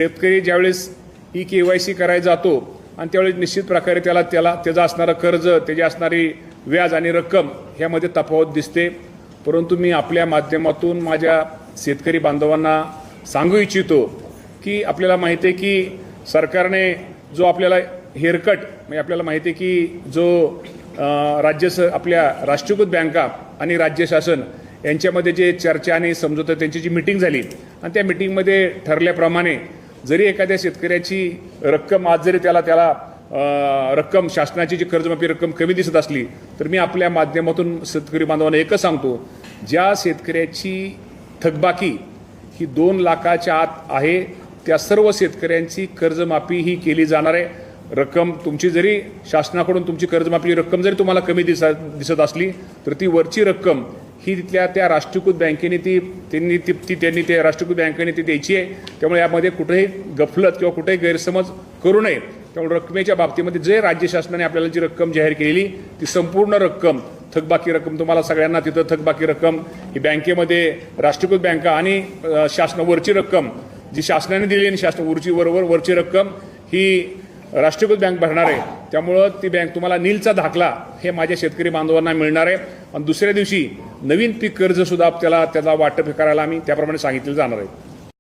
शेतकरी ज्यावेळेस KYC करायला जातो आणि त्यावेळेस निश्चित प्रकारे त्याचं असणारं कर्ज, त्याची असणारी व्याज आणि रक्कम ह्यामध्ये तफावत दिसते. परंतु मी आपल्या माध्यमातून माझ्या शेतकरी बांधवांना सांगू इच्छितो की आपल्याला माहिती आहे की सरकारने जो आपल्याला हेअरकट म्हणजे आपल्याला माहिती आहे की जो आपल्या राष्ट्रीयकृत बँका आणि राज्य शासन यांच्यामध्ये जे चर्चा आणि समझोता त्यांची जी मीटिंग झाली आणि त्या मीटिंगमध्ये ठरल्याप्रमाणे जरी एखाद्या शेतकऱ्याची रक्कम आज जरी त्याला रक्कम शासनाची जी कर्जमाफी रक्कम कमी दिसत असली तर मी आपल्या माध्यमातून शेतकरी बांधवांना एकच सांगतो, ज्या शेतकऱ्याची थकबाकी ही 2 लाखाच्या आत आहे त्या सर्व शेतकऱ्यांची कर्जमाफी ही केली जाणार आहे. रक्कम तुमची जरी शासनाकडून तुमची कर्जमाफी रक्कम जरी तुम्हाला कमी दिसत असली तर ती वरची रक्कम ही तिथल्या त्या राष्ट्रीयकृत बँकेने त्यांनी त्या राष्ट्रीयकृत बँकेने ती द्यायची आहे. त्यामुळे यामध्ये कुठेही गफलत किंवा कुठेही गैरसमज करू नये. त्यामुळे रकमेच्या बाबतीमध्ये जे राज्य शासनाने आपल्याला जी रक्कम जाहीर केलेली ती संपूर्ण रक्कम थकबाकी रक्कम तुम्हाला सगळ्यांना तिथं थकबाकी रक्कम ही बँकेमध्ये राष्ट्रीयकृत बँका आणि शासनावरची रक्कम जी शासनाने दिली आणि शासन वरची रक्कम ही राष्ट्रीयकृत बँक भरणार आहे. त्यामुळं ती बँक तुम्हाला नीलचा दाखला हे माझ्या शेतकरी बांधवांना मिळणार आहे आणि दुसऱ्या दिवशी नवीन पीक कर्ज सुद्धा त्याला वाटप करायला आम्ही त्याप्रमाणे सांगितलं जाणार आहे.